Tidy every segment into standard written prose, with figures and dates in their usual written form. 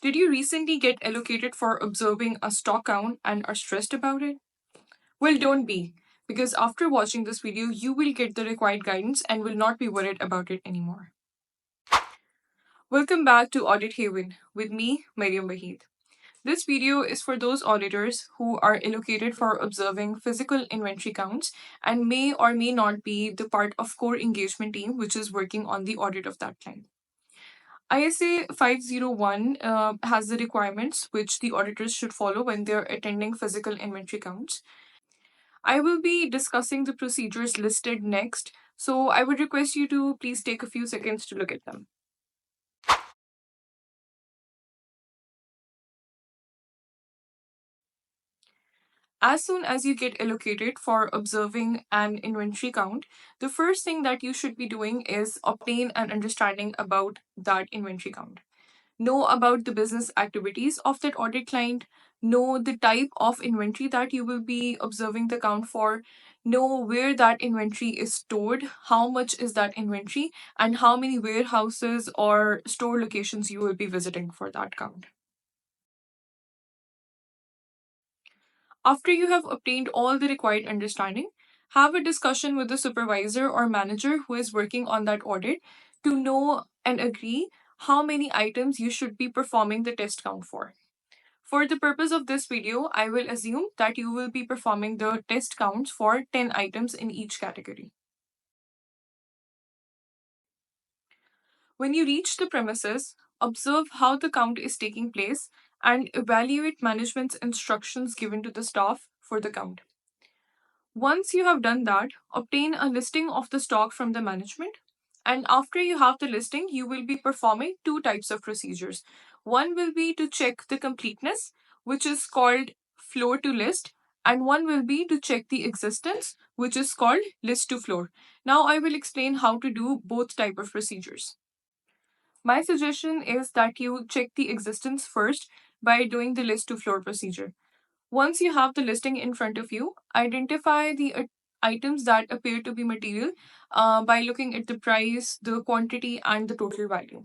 Did you recently get allocated for observing a stock count and are stressed about it? Well, don't be, because after watching this video, you will get the required guidance and will not be worried about it anymore. Welcome back to AuditHaven with me, Maryam Waheed. This video is for those auditors who are allocated for observing physical inventory counts and may or may not be the part of core engagement team which is working on the audit of that client. ISA 501 has the requirements which the auditors should follow when they're attending physical inventory counts. I will be discussing the procedures listed next, so I would request you to please take a few seconds to look at them. As soon as you get allocated for observing an inventory count, the first thing that you should be doing is obtain an understanding about that inventory count. Know about the business activities of that audit client, know the type of inventory that you will be observing the count for, know where that inventory is stored, how much is that inventory, and how many warehouses or store locations you will be visiting for that count. After you have obtained all the required understanding, have a discussion with the supervisor or manager who is working on that audit to know and agree how many items you should be performing the test count for. For the purpose of this video, I will assume that you will be performing the test counts for 10 items in each category. When you reach the premises, observe how the count is taking place and evaluate management's instructions given to the staff for the count. Once you have done that, obtain a listing of the stock from the management. And after you have the listing, you will be performing two types of procedures. One will be to check the completeness, which is called floor to list, and one will be to check the existence, which is called list to floor. Now I will explain how to do both type of procedures. My suggestion is that you check the existence first by doing the list to floor procedure. Once you have the listing in front of you, identify the items that appear to be material by looking at the price, the quantity, and the total value.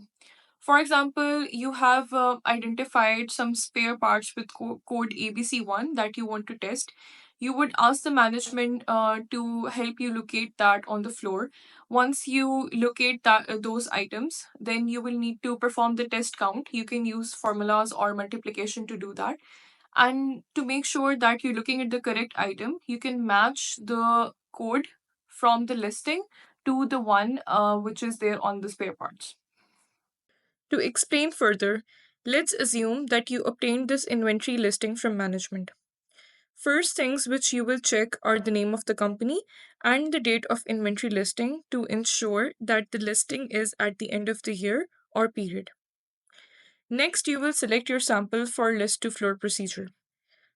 For example, you have identified some spare parts with code ABC1 that you want to test. You would ask the management to help you locate that on the floor. Once you locate those items, then you will need to perform the test count. You can use formulas or multiplication to do that. And to make sure that you're looking at the correct item, you can match the code from the listing to the one which is there on the spare parts. To explain further, let's assume that you obtained this inventory listing from management. First things which you will check are the name of the company and the date of inventory listing to ensure that the listing is at the end of the year or period. Next, you will select your sample for list to floor procedure.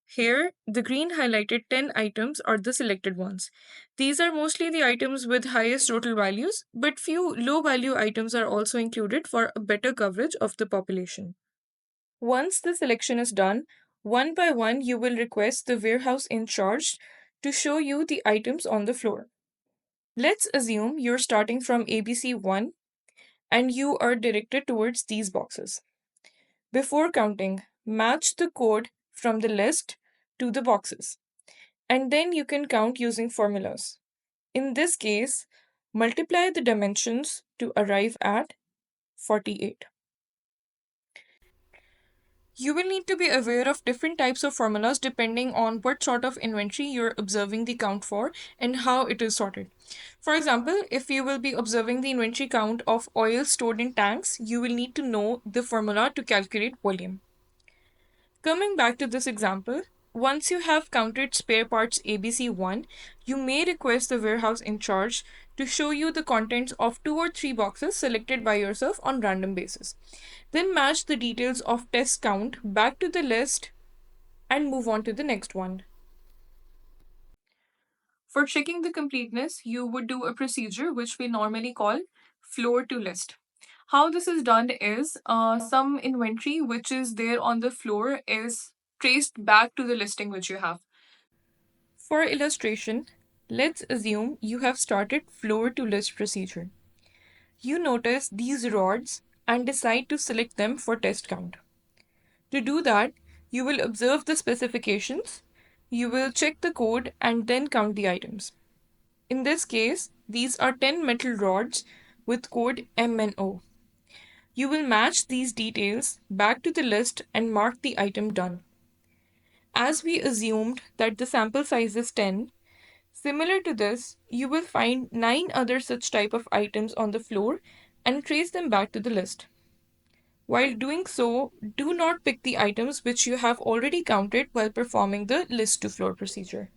Here, the green highlighted 10 items are the selected ones. These are mostly the items with highest total values, but few low value items are also included for a better coverage of the population. Once the selection is done, one by one you will request the warehouse in charge to show you the items on the floor. Let's assume you're starting from ABC1 and you are directed towards these boxes. Before counting, match the code from the list to the boxes, and then you can count using formulas. In this case, multiply the dimensions to arrive at 48. You will need to be aware of different types of formulas depending on what sort of inventory you're observing the count for and how it is sorted. For example, if you will be observing the inventory count of oil stored in tanks, you will need to know the formula to calculate volume. Coming back to this example, once you have counted spare parts ABC1, you may request the warehouse in charge to show you the contents of two or three boxes selected by yourself on random basis. Then match the details of test count back to the list and move on to the next one. For checking the completeness, you would do a procedure which we normally call floor to list. How this is done is some inventory which is there on the floor is traced back to the listing which you have. For illustration, let's assume you have started floor to list procedure. You notice these rods and decide to select them for test count. To do that, you will observe the specifications, you will check the code, and then count the items. In this case, these are 10 metal rods with code M and O. You will match these details back to the list and mark the item done. As we assumed that the sample size is 10, similar to this, you will find 9 other such type of items on the floor and trace them back to the list. While doing so, do not pick the items which you have already counted while performing the list to floor procedure.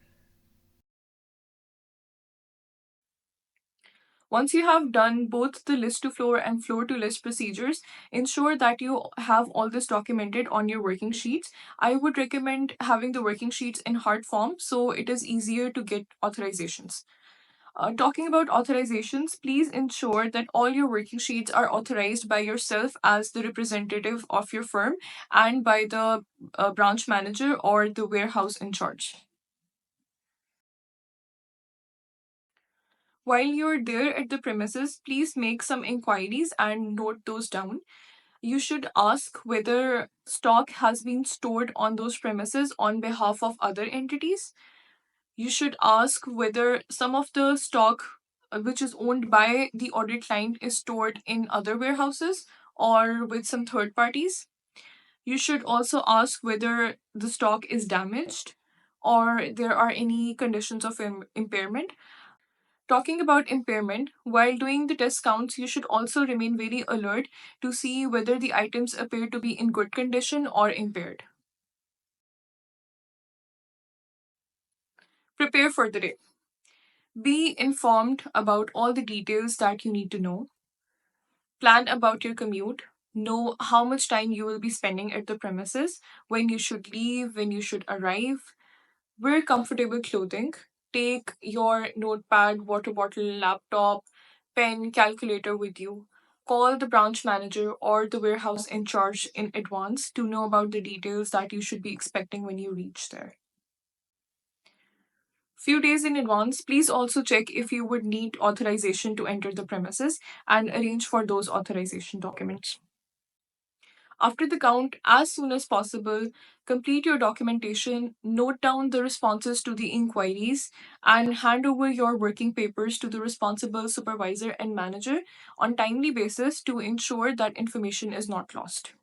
Once you have done both the list to floor and floor to list procedures, ensure that you have all this documented on your working sheets. I would recommend having the working sheets in hard form so it is easier to get authorizations. Talking about authorizations, please ensure that all your working sheets are authorized by yourself as the representative of your firm and by the branch manager or the warehouse in charge. While you're there at the premises, please make some inquiries and note those down. You should ask whether stock has been stored on those premises on behalf of other entities. You should ask whether some of the stock which is owned by the audit client is stored in other warehouses or with some third parties. You should also ask whether the stock is damaged or there are any conditions of impairment. Talking about impairment, while doing the test counts, you should also remain very alert to see whether the items appear to be in good condition or impaired. Prepare for the day. Be informed about all the details that you need to know. Plan about your commute. Know how much time you will be spending at the premises, when you should leave, when you should arrive. Wear comfortable clothing. Take your notepad, water bottle, laptop, pen, calculator with you. Call the branch manager or the warehouse in charge in advance to know about the details that you should be expecting when you reach there. Few days in advance, please also check if you would need authorization to enter the premises and arrange for those authorization documents. After the count, as soon as possible, complete your documentation, note down the responses to the inquiries, and hand over your working papers to the responsible supervisor and manager on timely basis to ensure that information is not lost.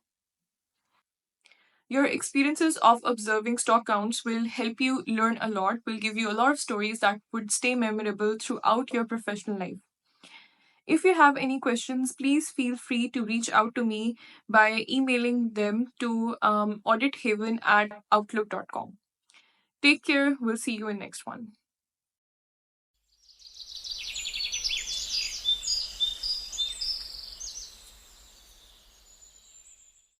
Your experiences of observing stock counts will help you learn a lot, will give you a lot of stories that would stay memorable throughout your professional life. If you have any questions, please feel free to reach out to me by emailing them to audithaven@outlook.com. Take care. We'll see you in next one.